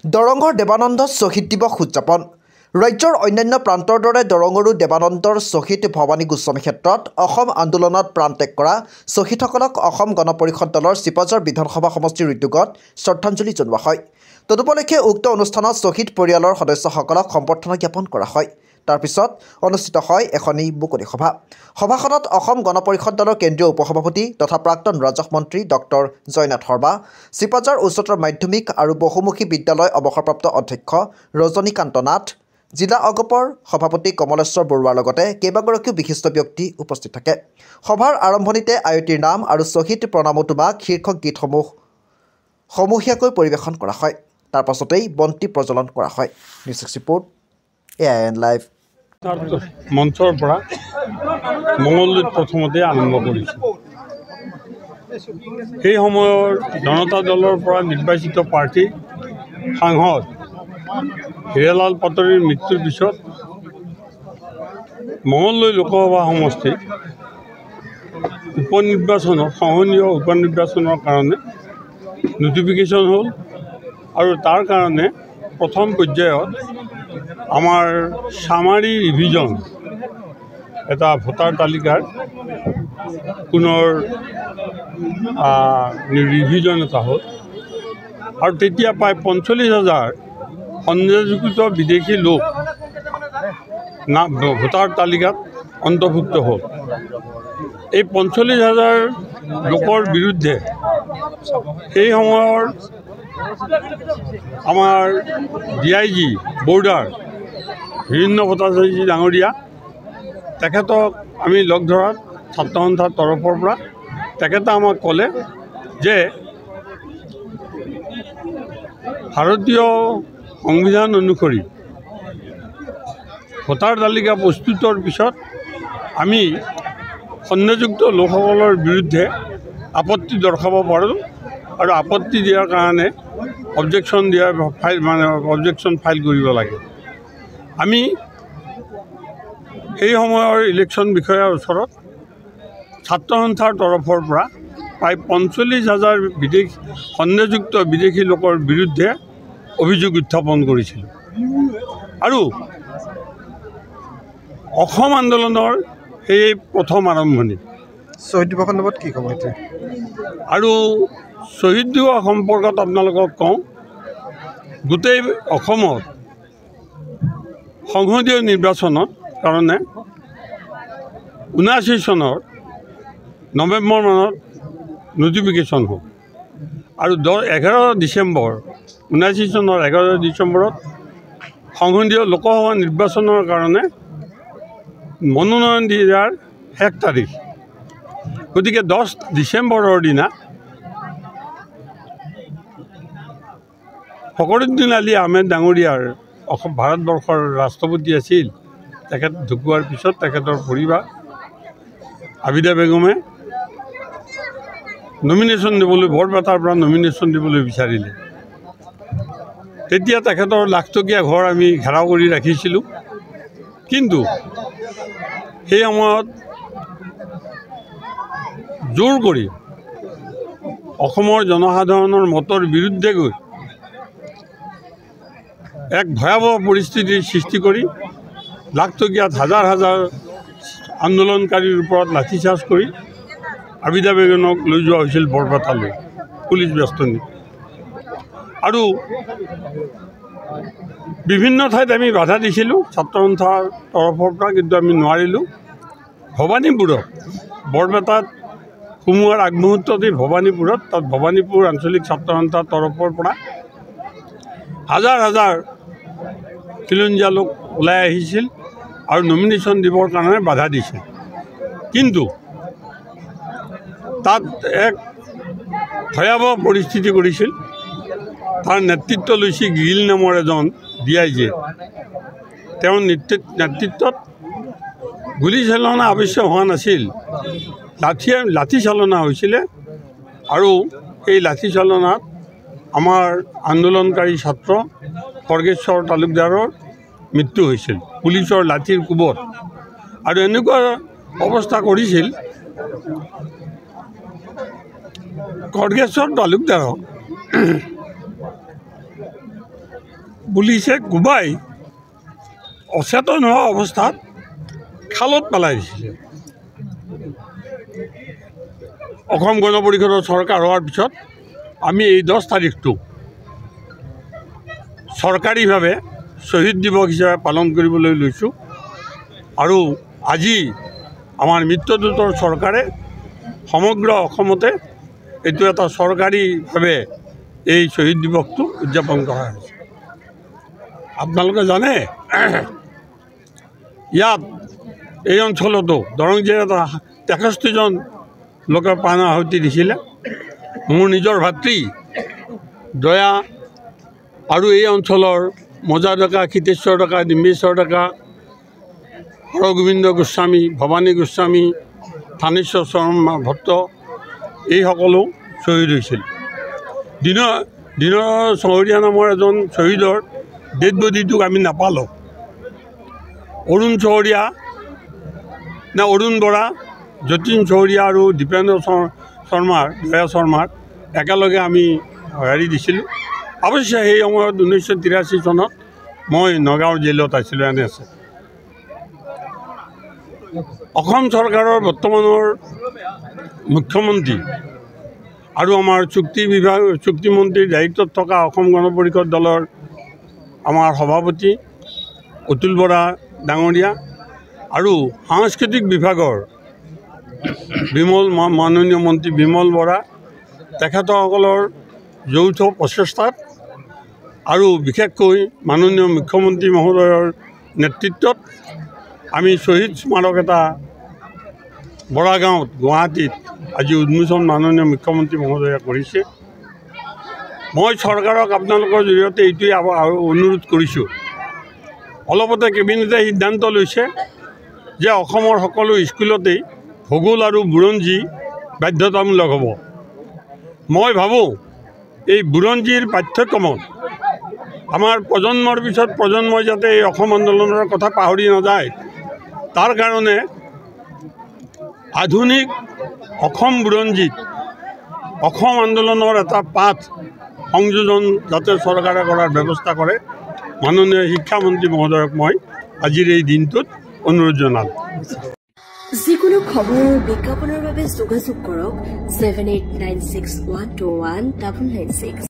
দৰঙৰ দেৱানন্দ শ্বহীদ দিৱস উদযাপন ৰাজ্যৰ অন্যান্য প্ৰান্তৰ দৰে দৰঙৰো দেৱানন্দৰ শ্বহীদ ভৱানী গোস্বামী ক্ষেত্ৰত অসম আন্দোলনত প্ৰাণ ত্যাগ কৰা শ্বহীদসকলক অসম গণ পৰিষদ দলৰ চিপাঝাৰ বিধানসভা সমষ্টিৰ উদ্যোগত শ্ৰদ্ধাঞ্জলি জনোৱা হয়। তদুপলক্ষে উক্ত অনুষ্ঠানত শ্বহীদ পৰিয়ালৰ সদস্যসকলক সম্বৰ্ধনা জ্ঞাপন কৰা হয়। তাৰ পিছত অনুষ্ঠিত হয় এখনি মুকলি সভা। সভাখনত অসম গণ পৰিষদ দলৰ কেন্দ্ৰীয় উপসভাপতি তথা প্ৰাক্তন ৰাজহ মন্ত্ৰী ডক্টৰ জয়নাথ শৰ্মা, চিপাঝাৰ উচ্চতৰ মাধ্যমিক আৰু বহুমুখী বিদ্যালয় অৱসৰপ্ৰাপ্ত অধ্যক্ষ ৰজনীকান্ত নাথ, জিলা অগপৰ সভাপতি কমলেশ্বৰ বৰুৱাৰ লগতে কেইবাগৰাকীও বিশিষ্ট ব্যক্তি উপস্থিত থাকে। সভাৰ আৰম্ভণিতে আয়তীৰ নাম আৰু শ্বহীদ প্ৰণামো তোমাক শীৰ্ষক গীতসমূহ সমূহীয়াকৈ পৰিৱেশন কৰা হয়। তাৰ পাছতেই বন্তি প্ৰজ্বলন কৰা হয়। News report AIN live. মঞ্চৰ পৰা মঙলদৈত প্ৰথমতে আৰম্ভ কৰিছে। সেই সময়ৰ জনতা দলৰ পৰা নিৰ্বাচিত প্ৰাৰ্থী সাংসদ হীৰালাল পাটোৱাৰীৰ মৃত্যুৰ পিছত মঙলদৈ লোকসভা সমষ্টিত সহনীয় উপনিৰ্বাচনৰ কাৰণে নটিফিকেশ্যন হ'ল আৰু তাৰ কাৰণে প্ৰথম পৰ্যায়ত আমাৰ চামাৰী ৰিভিজন এটা ভোটাৰ তালিকাৰ পুনৰ ৰিভিজন এটা হ'ল আৰু তেতিয়া প্ৰায় 45,000 সন্দেহযুক্ত বিদেশী লোক ভোটাৰ তালিকাত অন্তৰ্ভুক্ত হ'ল। এই 45,000 লোকৰ বিৰুদ্ধে সেই সময়ৰ আমাৰ DIG বৰ্ডাৰ হীৰেন্দ্ৰ ভট্টাচাৰ্য ডাঙৰীয়া, তেখেতক আমি লগ ধৰাত ছাত্ৰ সন্থাৰ তৰফৰ পৰা তেখেতে আমাক ক'লে যে ভাৰতীয় সংবিধান অনুসৰি ভোটাৰ তালিকা প্ৰস্তুতৰ পিছত আমি সন্দেহযুক্ত লোকসকলৰ বিৰুদ্ধে আপত্তি দৰ্শাব পাৰোঁ আৰু আপত্তি দিয়াৰ কাৰণে অবজেকশ্যন ফাইল কৰিব লাগে। আমি সেই সময়ৰ ইলেকশ্যন বিষয়াৰ ওচৰত ছাত্ৰ সন্থাৰ তৰফৰ পৰা প্ৰায় 45,000 সন্দেহযুক্ত বিদেশী লোকৰ বিৰুদ্ধে অভিযোগ উত্থাপন কৰিছিলোঁ আৰু অসম আন্দোলনৰ সেই প্ৰথম আৰম্ভণি। শ্বহীদ দিৱসৰ সন্দৰ্ভত কি ক'ব এতিয়া? আৰু শ্বহীদ দিৱস সম্পৰ্কত আপোনালোকক কওঁ, গোটেই অসমত সংসদীয় নিৰ্বাচনৰ কাৰণে 79 চনৰ নৱেম্বৰ মানত নটিফিকেশ্যন হ'ল আৰু 11 ডিচেম্বৰ 79 চনৰ 11 ডিচেম্বৰত সংসদীয় লোকসভা নিৰ্বাচনৰ কাৰণে মনোনয়ন দিয়াৰ শেষ তাৰিখ। গতিকে 10 ডিচেম্বৰৰ দিনা ফখৰুদ্দিন আলী আহমেদ ডাঙৰীয়াৰ ভাৰতবৰ্ষৰ ৰাষ্ট্ৰপতি আছিল, তেখেত ঢুকোৱাৰ পিছত তেখেতৰ পৰিবাৰ আবিদা বেগমে নমিনেশ্যন দিবলৈ বৰপেটাৰ পৰা নমিনেশ্যন দিবলৈ বিচাৰিলে। তেতিয়া তেখেতৰ লাখটকীয়া ঘৰ আমি ঘেৰাও কৰি ৰাখিছিলোঁ, কিন্তু সেই সময়ত জোৰ কৰি অসমৰ জনসাধাৰণৰ মতৰ বিৰুদ্ধে গৈ এক ভয়াৱহ পৰিস্থিতিৰ সৃষ্টি কৰি লাখটকীয়াত হাজাৰ হাজাৰ আন্দোলনকাৰীৰ ওপৰত লাঠিচাৰ্জ কৰি আবিদা বেগমক লৈ যোৱা হৈছিল বৰপেটালৈ পুলিচ বেষ্টনী। আৰু বিভিন্ন ঠাইত আমি বাধা দিছিলোঁ ছাত্ৰ সন্থাৰ তৰফৰ পৰা, কিন্তু আমি নোৱাৰিলোঁ। ভৱানীপুৰত বৰপেটাত সোমোৱাৰ আগমুহূৰ্ততেই তাত ভৱানীপুৰ আঞ্চলিক ছাত্ৰ সন্থাৰ তৰফৰ পৰা হাজাৰ হাজাৰ খিলঞ্জীয়া লোক ওলাই আহিছিল আৰু নমিনেশ্যন দিবৰ কাৰণে বাধা দিছিল। কিন্তু তাত এক ভয়াৱহ পৰিস্থিতি কৰিছিল। তাৰ নেতৃত্ব লৈছিল গিল নামৰ এজন DIG। তেওঁৰ নেতৃত্বত গুলীচালনা অৱশ্যে হোৱা নাছিল, লাঠি চালনা হৈছিলে আৰু এই লাঠি চালনাত আমাৰ আন্দোলনকাৰী ছাত্ৰ খৰ্গেশ্বৰ তালুকদাৰৰ মৃত্যু হৈছিল পুলিচৰ লাঠিৰ কোবত। আৰু এনেকুৱা অৱস্থা কৰিছিল খৰ্গেশ্বৰ তালুকদাৰক পুলিচে কোবাই অচেতন হোৱা অৱস্থাত খালত পেলাই দিছিলে। অসম গণ পৰিষদৰ চৰকাৰ হোৱাৰ পিছত আমি এই 10 তাৰিখটো চৰকাৰীভাৱে শ্বহীদ দিৱস হিচাপে পালন কৰিবলৈ লৈছোঁ আৰু আজি আমাৰ মিত্ৰজোঁটৰ চৰকাৰে সমগ্ৰ অসমতে এইটো এটা চৰকাৰীভাৱে এই শ্বহীদ দিৱসটো উদযাপন কৰা হৈছে। আপোনালোকে জানে ইয়াত এই অঞ্চলতো দৰং জিলাত 63জন লোকে প্ৰাণ আহুতি দিছিলে। মোৰ নিজৰ ভাতৃ দয়া আৰু এই অঞ্চলৰ মজা ডেকা, ক্ষিতেশ্বৰ ডেকা, ডিম্বেশ্বৰ ডেকা, হৰগোবিন্দ গোস্বামী, ভৱানী গোস্বামী, থানেশ্বৰ শৰ্মা ভট্ট এইসকলো শ্বহীদ হৈছিল। দিনৰ চহৰীয়া নামৰ এজন শ্বহীদৰ ডেড বডিটোক আমি নাপালোঁ। অৰুণ চহৰীয়া নে অৰুণ বৰা, যতীন চহৰীয়া আৰু দীপেন্দ্ৰ দয়া শৰ্মাৰ একেলগে আমি হেৰি দিছিলোঁ। অৱশ্যে সেই সময়ত 1983 চনত মই নগাঁৱৰ জেলত আছিলোঁ। এনে আছে অসম চৰকাৰৰ বৰ্তমানৰ মুখ্যমন্ত্ৰী আৰু আমাৰ চুক্তিমন্ত্ৰীৰ দায়িত্বত থকা অসম গণ পৰিষদ দলৰ আমাৰ সভাপতি অতুল বৰা ডাঙৰীয়া আৰু সাংস্কৃতিক বিভাগৰ মাননীয় মন্ত্ৰী বিমল বৰা তেখেতসকলৰ যৌথ প্ৰচেষ্টাত আৰু বিশেষকৈ মাননীয় মুখ্যমন্ত্ৰী মহোদয়ৰ নেতৃত্বত আমি শ্বহীদ স্মাৰক এটা বৰাগাঁৱত গুৱাহাটীত আজি উন্মোচন মাননীয় মুখ্যমন্ত্ৰী মহোদয়ে কৰিছে। মই চৰকাৰক আপোনালোকৰ জৰিয়তে এইটোৱে অনুৰোধ কৰিছোঁ, অলপতে কেবিনেটে সিদ্ধান্ত লৈছে যে অসমৰ সকলো স্কুলতেই ভূগোল আৰু বুৰঞ্জী বাধ্যতামূলক হ'ব। মই ভাবোঁ এই বুৰঞ্জীৰ পাঠ্যক্ৰমত আমাৰ প্ৰজন্মৰ পিছত প্ৰজন্মই যাতে এই অসম আন্দোলনৰ কথা পাহৰি নাযায়, তাৰ কাৰণে আধুনিক অসম বুৰঞ্জীত অসম আন্দোলনৰ এটা পাঠ সংযোজন যাতে চৰকাৰে কৰাৰ ব্যৱস্থা কৰে, মাননীয় শিক্ষামন্ত্ৰী মহোদয়ক মই আজিৰ এই দিনটোত অনুৰোধ জনালোঁ। যিকোনো খবৰ বিজ্ঞাপনৰ বাবে যোগাযোগ কৰক 7896121996।